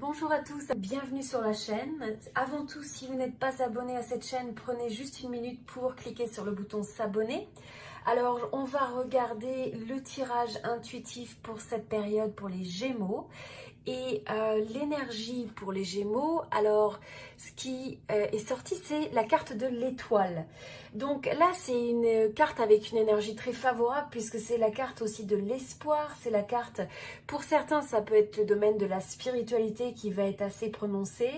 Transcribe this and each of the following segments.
Bonjour à tous, bienvenue sur la chaîne. Avant tout, si vous n'êtes pas abonné à cette chaîne, prenez juste une minute pour cliquer sur le bouton s'abonner. Alors, on va regarder le tirage intuitif pour cette période pour les Gémeaux et l'énergie pour les Gémeaux. Alors, ce qui est sorti, c'est la carte de l'étoile. Donc là, c'est une carte avec une énergie très favorable puisque c'est la carte aussi de l'espoir. C'est la carte, pour certains, ça peut être le domaine de la spiritualité qui va être assez prononcé.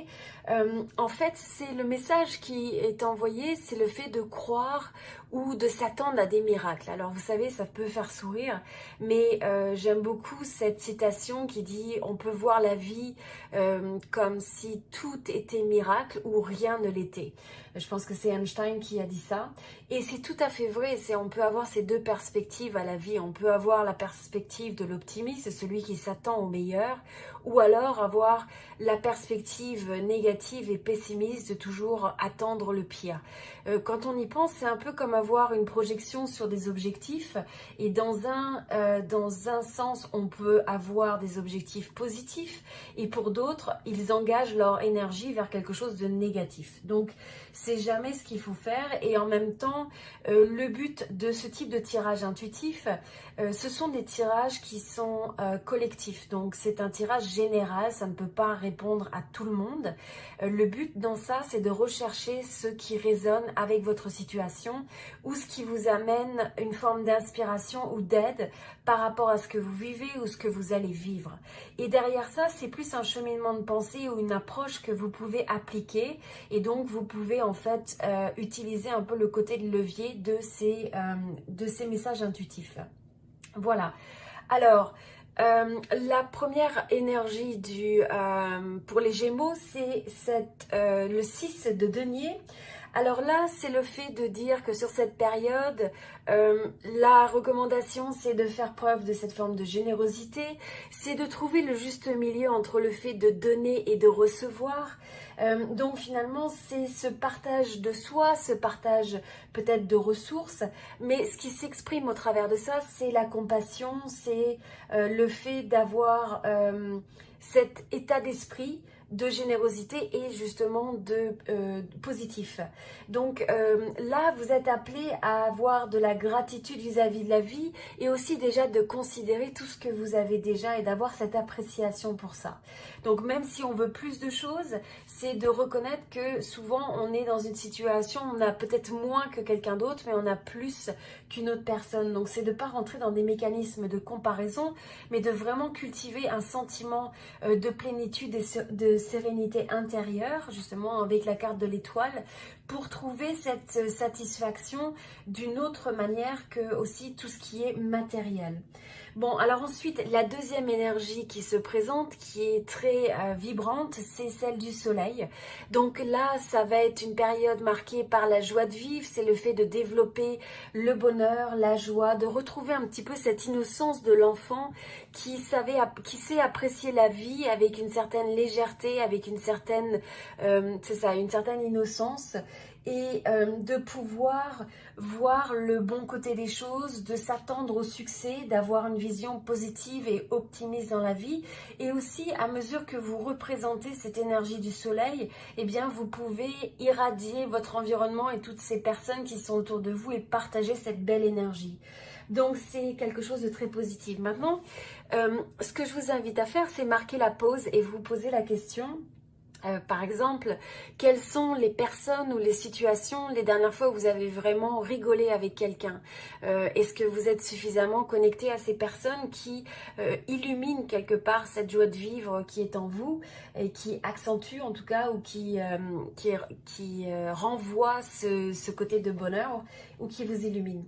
En fait, c'est le message qui est envoyé, c'est le fait de croire ou de s'attendre à des miracles. Alors vous savez, ça peut faire sourire, mais j'aime beaucoup cette citation qui dit « On peut voir la vie comme si tout était miracle ou rien ne l'était ». Je pense que c'est Einstein qui a dit ça. Et c'est tout à fait vrai, on peut avoir ces deux perspectives à la vie. On peut avoir la perspective de l'optimisme, celui qui s'attend au meilleur, ou alors avoir la perspective négative et pessimiste de toujours attendre le pire. Quand on y pense, c'est un peu comme avoir une projection sur des objectifs. Et dans un sens, on peut avoir des objectifs positifs. Et pour d'autres, ils engagent leur énergie vers quelque chose de négatif. Donc, c'est jamais ce qu'il faut faire. Et en même temps, le but de ce type de tirage intuitif, ce sont des tirages qui sont collectifs. Donc, c'est un tirage général, ça ne peut pas répondre à tout le monde. Le but dans ça, c'est de rechercher ce qui résonne avec votre situation ou ce qui vous amène une forme d'inspiration ou d'aide par rapport à ce que vous vivez ou ce que vous allez vivre. Et derrière ça, c'est plus un cheminement de pensée ou une approche que vous pouvez appliquer et donc vous pouvez en fait utiliser un peu le côté de levier de ces messages intuitifs. Voilà. Alors, la première énergie pour les Gémeaux, c'est le 6 de denier. Alors là, c'est le fait de dire que sur cette période, la recommandation, c'est de faire preuve de cette forme de générosité, c'est de trouver le juste milieu entre le fait de donner et de recevoir. Donc finalement, c'est ce partage de soi, ce partage peut-être de ressources, mais ce qui s'exprime au travers de ça, c'est la compassion, c'est le fait d'avoir cet état d'esprit de générosité et justement de positif. Donc là, vous êtes appelé à avoir de la gratitude vis-à-vis de la vie et aussi déjà de considérer tout ce que vous avez déjà et d'avoir cette appréciation pour ça. Donc même si on veut plus de choses, c'est de reconnaître que souvent on est dans une situation, on a peut-être moins que quelqu'un d'autre, mais on a plus qu'une autre personne. Donc c'est de ne pas rentrer dans des mécanismes de comparaison, mais de vraiment cultiver un sentiment de plénitude et de sérénité intérieure, justement avec la carte de l'étoile, pour trouver cette satisfaction d'une autre manière que aussi tout ce qui est matériel. Bon, alors ensuite, la deuxième énergie qui se présente, qui est très vibrante, c'est celle du soleil. Donc là, ça va être une période marquée par la joie de vivre, c'est le fait de développer le bonheur, la joie, de retrouver un petit peu cette innocence de l'enfant qui sait apprécier la vie avec une certaine légèreté, avec une certaine, une certaine innocence. Et de pouvoir voir le bon côté des choses, de s'attendre au succès, d'avoir une vision positive et optimiste dans la vie. Et aussi, à mesure que vous représentez cette énergie du soleil, eh bien, vous pouvez irradier votre environnement et toutes ces personnes qui sont autour de vous et partager cette belle énergie. Donc, c'est quelque chose de très positif. Maintenant, ce que je vous invite à faire, c'est marquer la pause et vous poser la question... par exemple, quelles sont les personnes ou les situations les dernières fois où vous avez vraiment rigolé avec quelqu'un? Est-ce que vous êtes suffisamment connecté à ces personnes qui illuminent quelque part cette joie de vivre qui est en vous et qui accentue en tout cas ou qui renvoie ce côté de bonheur ou qui vous illumine?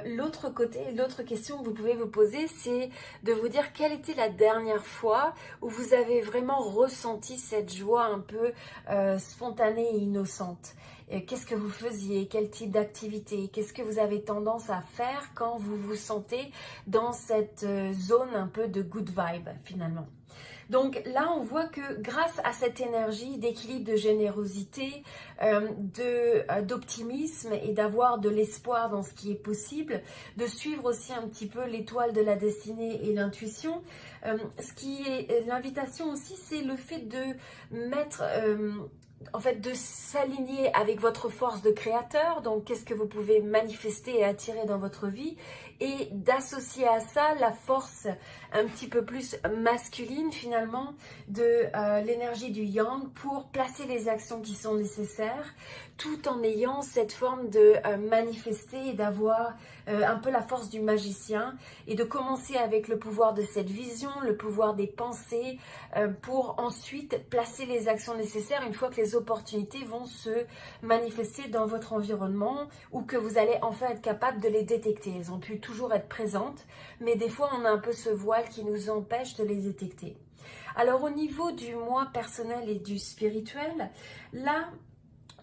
L'autre question que vous pouvez vous poser, c'est de vous dire quelle était la dernière fois où vous avez vraiment ressenti cette joie un peu spontanée et innocente. Qu'est-ce que vous faisiez? Quel type d'activité? Qu'est-ce que vous avez tendance à faire quand vous vous sentez dans cette zone un peu de good vibe finalement? Donc là, on voit que grâce à cette énergie d'équilibre, de générosité, d'optimisme et d'avoir de l'espoir dans ce qui est possible, de suivre aussi un petit peu l'étoile de la destinée et l'intuition, ce qui est l'invitation aussi, c'est le fait de mettre... en fait, de s'aligner avec votre force de créateur, donc qu'est-ce que vous pouvez manifester et attirer dans votre vie, et d'associer à ça la force un petit peu plus masculine finalement de l'énergie du yang pour placer les actions qui sont nécessaires, tout en ayant cette forme de manifester et d'avoir un peu la force du magicien, et de commencer avec le pouvoir de cette vision, le pouvoir des pensées, pour ensuite placer les actions nécessaires une fois que les opportunités vont se manifester dans votre environnement, ou que vous allez enfin être capable de les détecter. Elles ont pu toujours être présentes, mais des fois on a un peu ce voile qui nous empêche de les détecter. Alors au niveau du moi personnel et du spirituel, là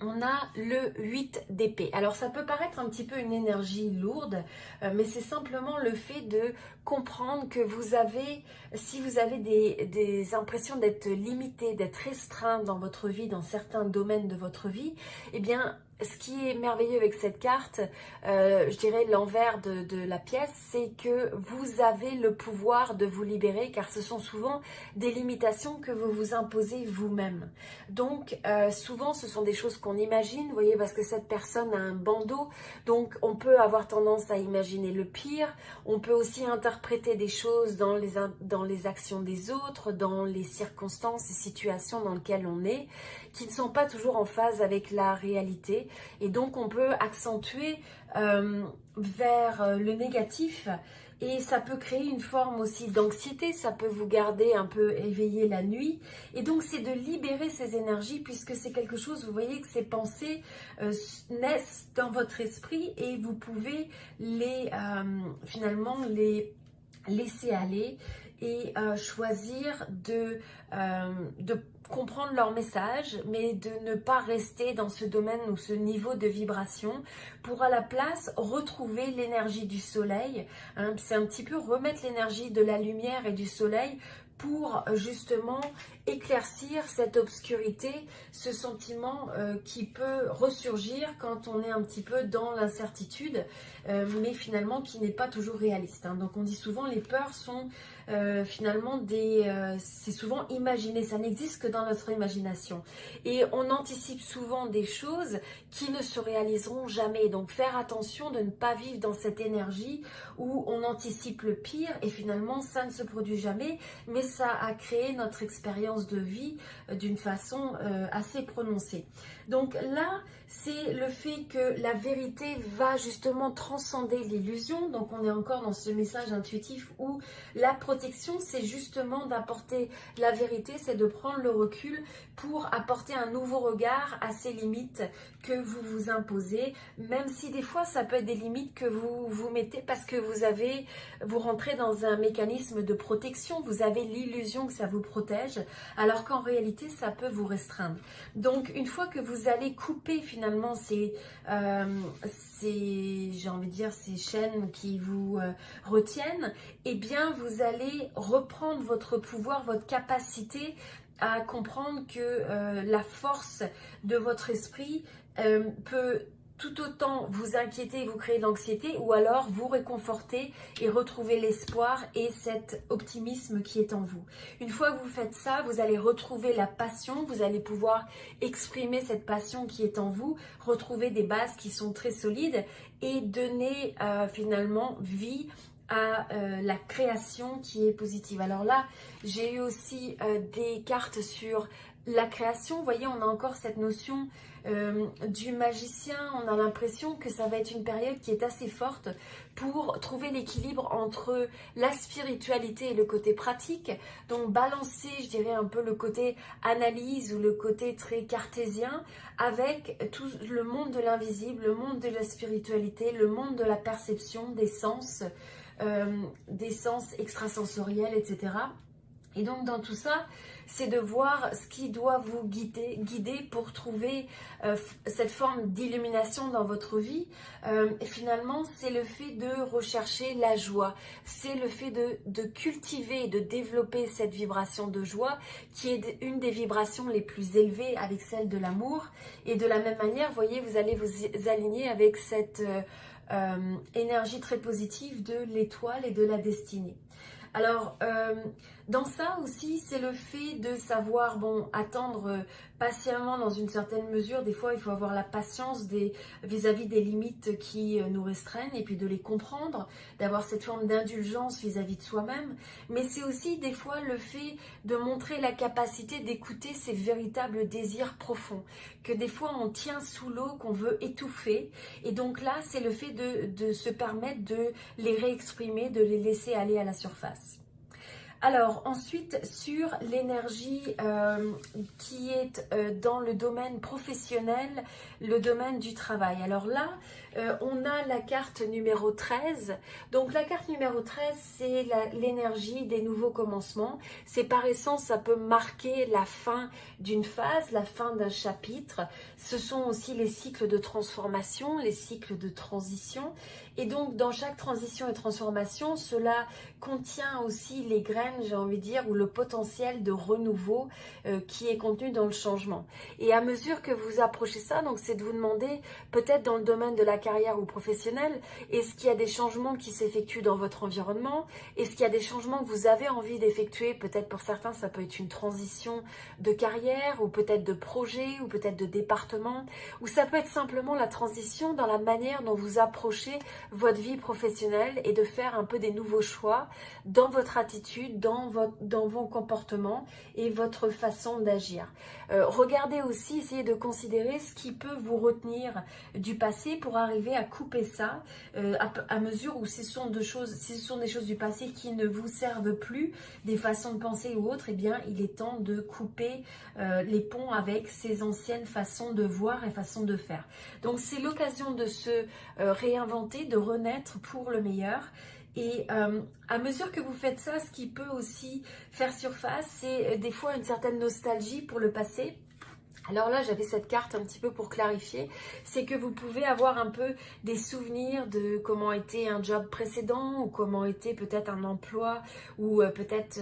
on a le 8 d'épée. Alors ça peut paraître un petit peu une énergie lourde, mais c'est simplement le fait de comprendre que vous avez, si vous avez des impressions d'être limité, d'être restreint dans votre vie, dans certains domaines de votre vie, eh bien ce qui est merveilleux avec cette carte, je dirais l'envers de la pièce, c'est que vous avez le pouvoir de vous libérer, car ce sont souvent des limitations que vous vous imposez vous-même. Donc souvent ce sont des choses qu'on imagine, vous voyez, parce que cette personne a un bandeau, donc on peut avoir tendance à imaginer le pire. On peut aussi interpréter des choses dans les actions des autres, dans les circonstances et situations dans lesquelles on est, qui ne sont pas toujours en phase avec la réalité. Et donc on peut accentuer vers le négatif, et ça peut créer une forme aussi d'anxiété, ça peut vous garder un peu éveillé la nuit. Et donc c'est de libérer ces énergies, puisque c'est quelque chose, vous voyez que ces pensées naissent dans votre esprit, et vous pouvez finalement les laisser aller et choisir de comprendre leur message, mais de ne pas rester dans ce domaine ou ce niveau de vibration, pour à la place retrouver l'énergie du soleil. Hein. C'est un petit peu remettre l'énergie de la lumière et du soleil pour justement éclaircir cette obscurité, ce sentiment qui peut ressurgir quand on est un petit peu dans l'incertitude, mais finalement qui n'est pas toujours réaliste. Hein. Donc on dit souvent les peurs sont finalement c'est souvent imaginé, ça n'existe que dans notre imagination. Et on anticipe souvent des choses qui ne se réaliseront jamais. Donc faire attention de ne pas vivre dans cette énergie où on anticipe le pire et finalement ça ne se produit jamais, mais ça a créé notre expérience de vie d'une façon assez prononcée. Donc là, c'est le fait que la vérité va justement transcender l'illusion. Donc on est encore dans ce message intuitif où la protection, c'est justement d'apporter la vérité, c'est de prendre le recul pour apporter un nouveau regard à ces limites que vous vous imposez, même si des fois ça peut être des limites que vous vous mettez parce que vous rentrez dans un mécanisme de protection, vous avez l'illusion que ça vous protège, alors qu'en réalité ça peut vous restreindre. Donc une fois que vous allez couper finalement ces j'ai envie de dire ces chaînes qui vous retiennent, eh bien vous allez reprendre votre pouvoir, votre capacité à comprendre que la force de votre esprit peut tout autant vous inquiéter et vous créer de l'anxiété, ou alors vous réconforter et retrouver l'espoir et cet optimisme qui est en vous. Une fois que vous faites ça, vous allez retrouver la passion, vous allez pouvoir exprimer cette passion qui est en vous, retrouver des bases qui sont très solides et donner finalement vie à la création qui est positive. Alors là, j'ai eu aussi des cartes sur la création. Vous voyez, on a encore cette notion du magicien. On a l'impression que ça va être une période qui est assez forte pour trouver l'équilibre entre la spiritualité et le côté pratique. Donc balancer, je dirais, un peu le côté analyse ou le côté très cartésien avec tout le monde de l'invisible, le monde de la spiritualité, le monde de la perception, des sens extrasensoriels, etc. Et donc dans tout ça, c'est de voir ce qui doit vous guider pour trouver cette forme d'illumination dans votre vie. Et finalement, c'est le fait de rechercher la joie, c'est le fait de cultiver, de développer cette vibration de joie qui est une des vibrations les plus élevées avec celle de l'amour. Et de la même manière, vous voyez, vous allez vous aligner avec cette énergie très positive de l'étoile et de la destinée. Alors, dans ça aussi, c'est le fait de savoir, bon, attendre patiemment dans une certaine mesure. Des fois, il faut avoir la patience vis-à-vis des limites qui nous restreignent et puis de les comprendre, d'avoir cette forme d'indulgence vis-à-vis de soi-même. Mais c'est aussi des fois le fait de montrer la capacité d'écouter ses véritables désirs profonds, que des fois on tient sous l'eau, qu'on veut étouffer. Et donc là, c'est le fait de se permettre de les réexprimer, de les laisser aller à la surface. Alors ensuite, sur l'énergie qui est dans le domaine professionnel, le domaine du travail. Alors là, on a la carte numéro 13. Donc la carte numéro 13, c'est l'énergie des nouveaux commencements. C'est par essence, ça peut marquer la fin d'une phase, la fin d'un chapitre. Ce sont aussi les cycles de transformation, les cycles de transition. Et donc dans chaque transition et transformation, cela contient aussi les graines, j'ai envie de dire, ou le potentiel de renouveau qui est contenu dans le changement. Et à mesure que vous approchez ça, donc c'est de vous demander, peut-être dans le domaine de la carrière ou professionnelle, est-ce qu'il y a des changements qui s'effectuent dans votre environnement? Est-ce qu'il y a des changements que vous avez envie d'effectuer? Peut-être pour certains, ça peut être une transition de carrière, ou peut-être de projet, ou peut-être de département, ou ça peut être simplement la transition dans la manière dont vous approchez votre vie professionnelle et de faire un peu des nouveaux choix dans votre attitude, dans vos comportements et votre façon d'agir. Regardez aussi, essayez de considérer ce qui peut vous retenir du passé pour arriver à couper ça à mesure où ce sont des choses du passé qui ne vous servent plus, des façons de penser ou autres, eh bien il est temps de couper les ponts avec ces anciennes façons de voir et façons de faire. Donc c'est l'occasion de se réinventer, de renaître pour le meilleur. Et à mesure que vous faites ça, ce qui peut aussi faire surface, c'est des fois une certaine nostalgie pour le passé. Alors là, j'avais cette carte un petit peu pour clarifier, c'est que vous pouvez avoir un peu des souvenirs de comment était un job précédent ou comment était peut-être un emploi ou peut-être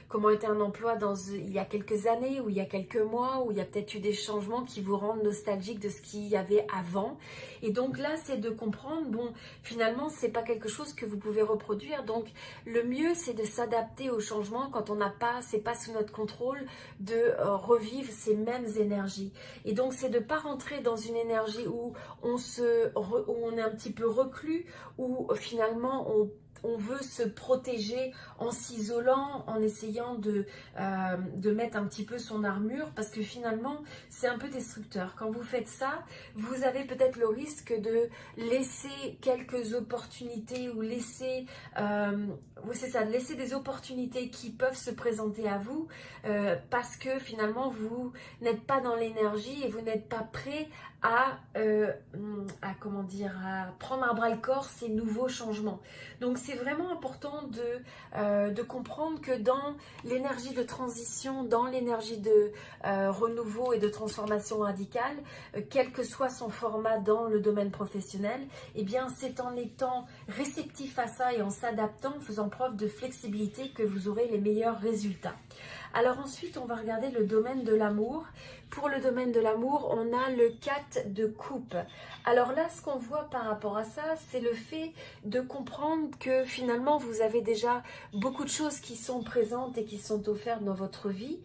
comment était un emploi il y a quelques années ou il y a quelques mois où il y a peut-être eu des changements qui vous rendent nostalgique de ce qu'il y avait avant. Et donc là, c'est de comprendre, bon, finalement, c'est pas quelque chose que vous pouvez reproduire. Donc le mieux, c'est de s'adapter aux changements quand on n'a pas, c'est pas sous notre contrôle de revivre ces mêmes énergies. Et donc c'est de ne pas rentrer dans une énergie où on est un petit peu reclus, où finalement on veut se protéger en s'isolant, en essayant de mettre un petit peu son armure, parce que finalement c'est un peu destructeur. Quand vous faites ça, vous avez peut-être le risque de laisser quelques opportunités ou laisser des opportunités qui peuvent se présenter à vous parce que finalement vous n'êtes pas dans l'énergie et vous n'êtes pas prêt à prendre à bras le corps ces nouveaux changements. Donc c'est vraiment important de comprendre que dans l'énergie de transition, dans l'énergie de renouveau et de transformation radicale, quel que soit son format dans le domaine professionnel, eh bien c'est en étant réceptif à ça et en s'adaptant, en faisant preuve de flexibilité que vous aurez les meilleurs résultats. Alors ensuite, on va regarder le domaine de l'amour. Pour le domaine de l'amour, on a le 4 de coupe. Alors là, ce qu'on voit par rapport à ça, c'est le fait de comprendre que finalement, vous avez déjà beaucoup de choses qui sont présentes et qui sont offertes dans votre vie.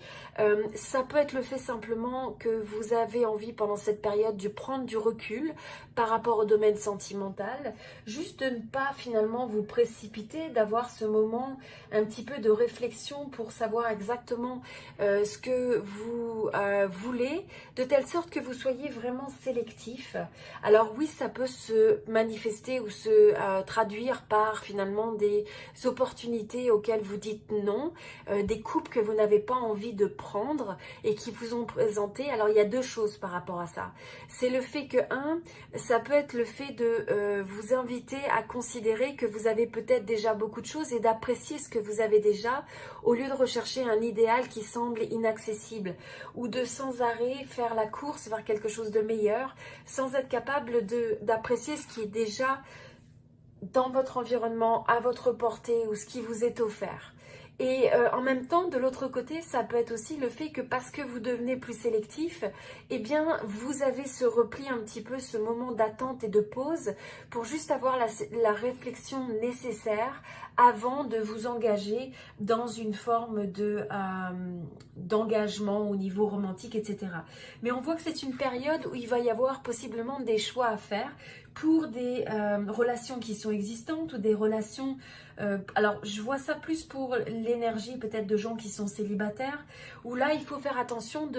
Ça peut être le fait simplement que vous avez envie pendant cette période de prendre du recul par rapport au domaine sentimental, juste de ne pas finalement vous précipiter, d'avoir ce moment un petit peu de réflexion pour savoir exactement ce que vous vous voulez, de telle sorte que vous soyez vraiment sélectif. Alors oui, ça peut se manifester ou se traduire par finalement des opportunités auxquelles vous dites non, des coupes que vous n'avez pas envie de prendre et qui vous ont présenté. Alors il y a deux choses par rapport à ça. C'est le fait que, ça peut être le fait de vous inviter à considérer que vous avez peut-être déjà beaucoup de choses et d'apprécier ce que vous avez déjà au lieu de rechercher un idéal qui semble inaccessible ou de sans arrêt faire la course vers quelque chose de meilleur sans être capable d'apprécier ce qui est déjà dans votre environnement, à votre portée ou ce qui vous est offert. Et en même temps, de l'autre côté, ça peut être aussi le fait que parce que vous devenez plus sélectif, eh bien, vous avez ce repli un petit peu, ce moment d'attente et de pause pour juste avoir la réflexion nécessaire avant de vous engager dans une forme d'engagement au niveau romantique, etc. Mais on voit que c'est une période où il va y avoir possiblement des choix à faire pour des relations qui sont existantes ou des relations... alors, je vois ça plus pour l'énergie peut-être de gens qui sont célibataires, où là, il faut faire attention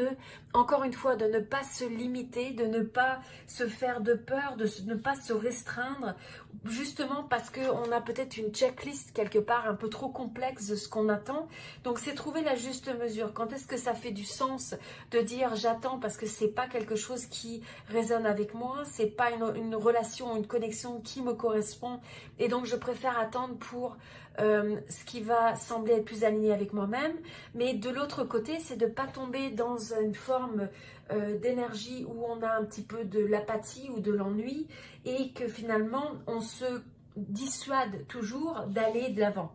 encore une fois, de ne pas se limiter, de ne pas se faire de peur, ne pas se restreindre, justement parce qu'on a peut-être une checklist quelque part un peu trop complexe de ce qu'on attend. Donc, c'est trouver la juste mesure. Quand est-ce que ça fait du sens de dire j'attends parce que c'est pas quelque chose qui résonne avec moi, c'est pas une relation, une connexion qui me correspond et donc je préfère attendre pour ce qui va sembler être plus aligné avec moi-même. Mais de l'autre côté, c'est de ne pas tomber dans une forme d'énergie où on a un petit peu de l'apathie ou de l'ennui et que finalement on se dissuade toujours d'aller de l'avant.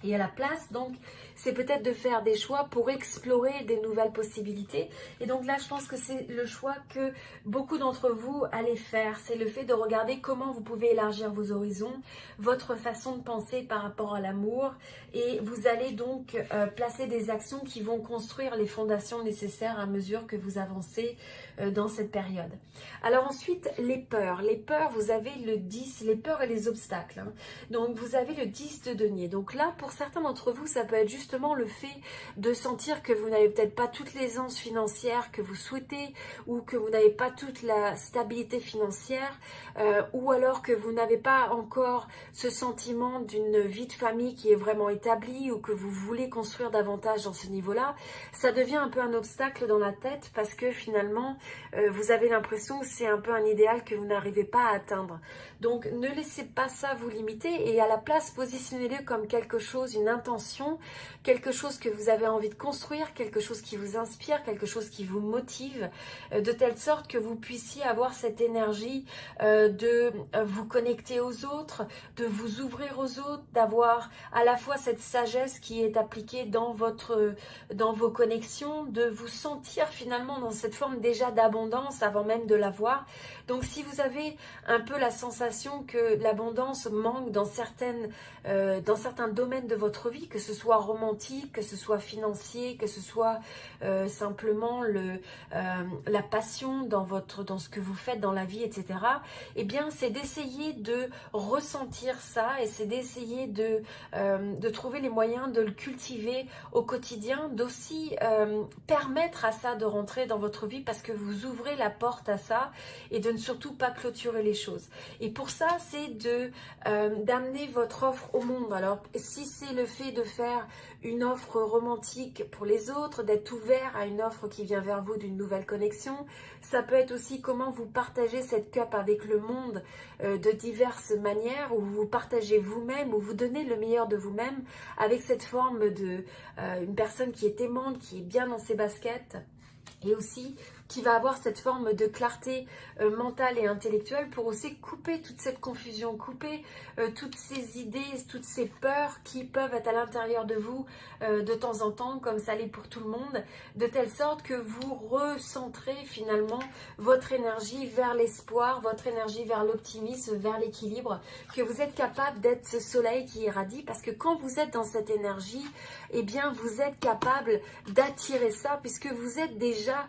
Et à la place, donc, c'est peut-être de faire des choix pour explorer des nouvelles possibilités. Et donc là, je pense que c'est le choix que beaucoup d'entre vous allez faire. C'est le fait de regarder comment vous pouvez élargir vos horizons, votre façon de penser par rapport à l'amour. Et vous allez donc placer des actions qui vont construire les fondations nécessaires à mesure que vous avancez dans cette période. Alors ensuite, les peurs. Les peurs, vous avez le 10, les peurs et les obstacles. Donc vous avez le 10 de denier. Donc là, pour certains d'entre vous, ça peut être justement le fait de sentir que vous n'avez peut-être pas toute l'aisance financière que vous souhaitez ou que vous n'avez pas toute la stabilité financière ou alors que vous n'avez pas encore ce sentiment d'une vie de famille qui est vraiment établie ou que vous voulez construire davantage dans ce niveau-là. Ça devient un peu un obstacle dans la tête parce que finalement, vous avez l'impression que c'est un peu un idéal que vous n'arrivez pas à atteindre. Donc, ne laissez pas ça vous limiter et à la place, positionnez-le comme quelque chose, une intention, quelque chose que vous avez envie de construire, quelque chose qui vous inspire, quelque chose qui vous motive, de telle sorte que vous puissiez avoir cette énergie de vous connecter aux autres, de vous ouvrir aux autres, d'avoir à la fois cette sagesse qui est appliquée dans vos connexions, de vous sentir finalement dans cette forme déjà d'abondance avant même de l'avoir. Donc si vous avez un peu la sensation que l'abondance manque dans certains domaines de votre vie, que ce soit romantique, que ce soit financier, que ce soit simplement la passion dans ce que vous faites dans la vie, etc. Eh bien, c'est d'essayer de ressentir ça et c'est d'essayer de trouver les moyens de le cultiver au quotidien, d'aussi permettre à ça de rentrer dans votre vie parce que vous ouvrez la porte à ça et de ne surtout pas clôturer les choses. Et pour ça, c'est d'amener votre offre au monde. Alors, si c'est le fait de faire une offre romantique pour les autres, d'être ouvert à une offre qui vient vers vous d'une nouvelle connexion, ça peut être aussi comment vous partagez cette cup avec le monde de diverses manières, où vous partagez vous-même, où vous donnez le meilleur de vous-même avec cette forme une personne qui est aimante, qui est bien dans ses baskets et aussi qui va avoir cette forme de clarté mentale et intellectuelle pour aussi couper toute cette confusion, couper toutes ces idées, toutes ces peurs qui peuvent être à l'intérieur de vous de temps en temps, comme ça l'est pour tout le monde, de telle sorte que vous recentrez finalement votre énergie vers l'espoir, votre énergie vers l'optimisme, vers l'équilibre, que vous êtes capable d'être ce soleil qui irradie, parce que quand vous êtes dans cette énergie, eh bien vous êtes capable d'attirer ça, puisque vous êtes déjà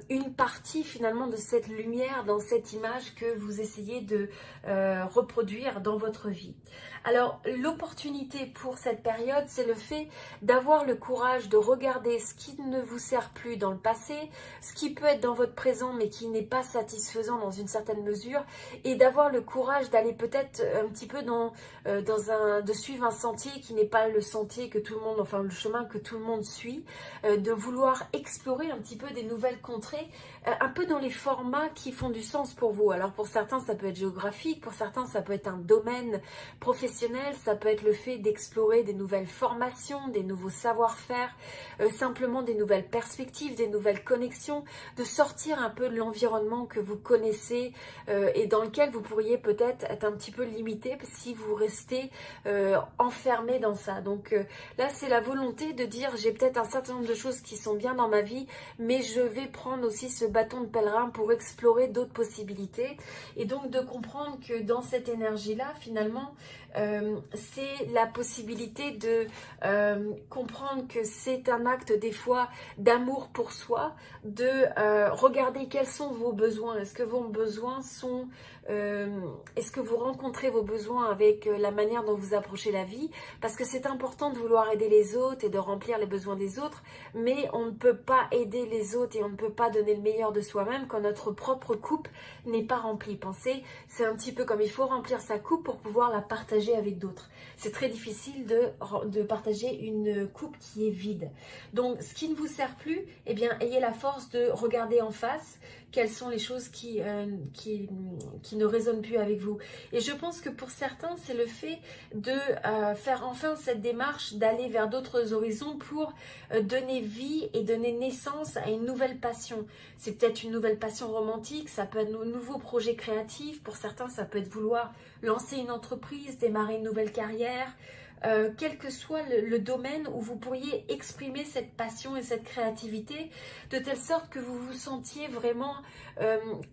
une partie finalement de cette lumière dans cette image que vous essayez de reproduire dans votre vie. Alors l'opportunité pour cette période, c'est le fait d'avoir le courage de regarder ce qui ne vous sert plus dans le passé, ce qui peut être dans votre présent mais qui n'est pas satisfaisant dans une certaine mesure, et d'avoir le courage d'aller peut-être un petit peu de suivre un sentier qui n'est pas le sentier que tout le monde, enfin le chemin que tout le monde suit, de vouloir explorer un petit peu des nouvelles contrées, un peu dans les formats qui font du sens pour vous. Alors pour certains ça peut être géographique, pour certains ça peut être un domaine professionnel, ça peut être le fait d'explorer des nouvelles formations, des nouveaux savoir-faire, simplement des nouvelles perspectives, des nouvelles connexions, de sortir un peu de l'environnement que vous connaissez et dans lequel vous pourriez peut-être être un petit peu limité si vous restez enfermé dans ça. Donc là c'est la volonté de dire j'ai peut-être un certain nombre de choses qui sont bien dans ma vie, mais je vais prendre aussi ce bâton de pèlerin pour explorer d'autres possibilités, et donc de comprendre que dans cette énergie-là finalement c'est la possibilité de comprendre que c'est un acte des fois d'amour pour soi, de regarder quels sont vos besoins. Est-ce que vos besoins sont est-ce que vous rencontrez vos besoins avec la manière dont vous approchez la vie? Parce que c'est important de vouloir aider les autres et de remplir les besoins des autres, mais on ne peut pas aider les autres et on ne peut pas donner le meilleur de soi-même quand notre propre coupe n'est pas remplie. Pensez, c'est un petit peu comme il faut remplir sa coupe pour pouvoir la partager avec d'autres. C'est très difficile de partager une coupe qui est vide. Donc, ce qui ne vous sert plus, eh bien, ayez la force de regarder en face quelles sont les choses qui ne résonnent plus avec vous. Et je pense que pour certains, c'est le fait de faire enfin cette démarche d'aller vers d'autres horizons pour donner vie et donner naissance à une nouvelle passion. C'est peut-être une nouvelle passion romantique, ça peut être un nouveau projet créatif. Pour certains, ça peut être vouloir lancer une entreprise, démarrer une nouvelle carrière. Quel que soit le domaine où vous pourriez exprimer cette passion et cette créativité, de telle sorte que vous vous sentiez vraiment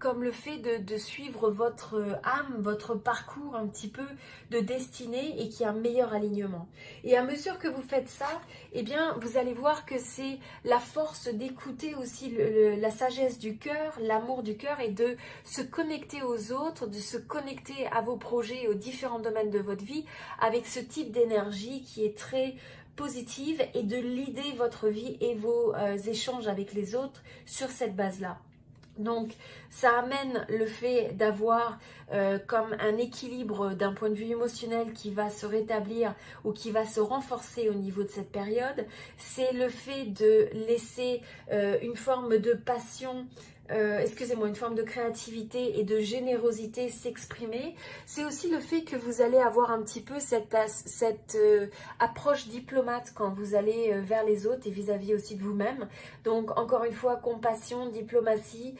comme le fait de suivre votre âme, votre parcours un petit peu de destinée, et qu'il y a un meilleur alignement. Et à mesure que vous faites ça, eh bien, vous allez voir que c'est la force d'écouter aussi la sagesse du cœur, l'amour du cœur, et de se connecter aux autres, de se connecter à vos projets et aux différents domaines de votre vie avec ce type d'énergie qui est très positive, et de leader votre vie et vos échanges avec les autres sur cette base-là. Donc ça amène le fait d'avoir comme un équilibre d'un point de vue émotionnel qui va se rétablir ou qui va se renforcer au niveau de cette période. C'est le fait de laisser une forme de passion, une forme de créativité et de générosité s'exprimer. C'est aussi le fait que vous allez avoir un petit peu cette approche diplomate quand vous allez vers les autres et vis-à-vis aussi de vous-même. Donc encore une fois, compassion, diplomatie,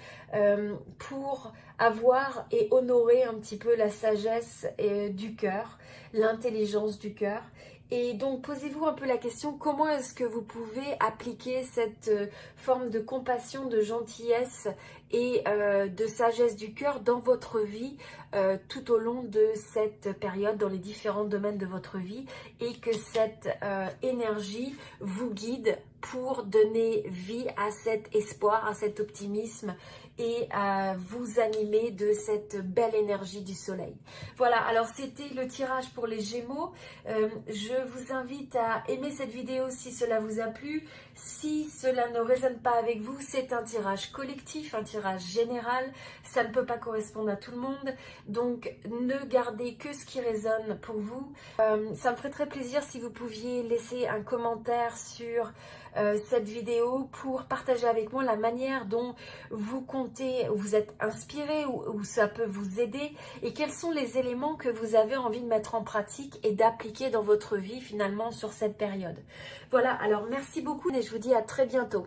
pour avoir et honorer un petit peu la sagesse du cœur, l'intelligence du cœur. Et donc posez-vous un peu la question, comment est-ce que vous pouvez appliquer cette forme de compassion, de gentillesse et de sagesse du cœur dans votre vie tout au long de cette période, dans les différents domaines de votre vie, et que cette énergie vous guide pour donner vie à cet espoir, à cet optimisme, et à vous animer de cette belle énergie du soleil. Voilà, alors c'était le tirage pour les Gémeaux. Je vous invite à aimer cette vidéo si cela vous a plu. Si cela ne résonne pas avec vous, c'est un tirage collectif, un tirage général. Ça ne peut pas correspondre à tout le monde. Donc ne gardez que ce qui résonne pour vous. Ça me ferait très plaisir si vous pouviez laisser un commentaire sur cette vidéo pour partager avec moi la manière dont vous comptez, vous êtes inspiré, ou ça peut vous aider, et quels sont les éléments que vous avez envie de mettre en pratique et d'appliquer dans votre vie finalement sur cette période. Voilà, alors merci beaucoup et je vous dis à très bientôt.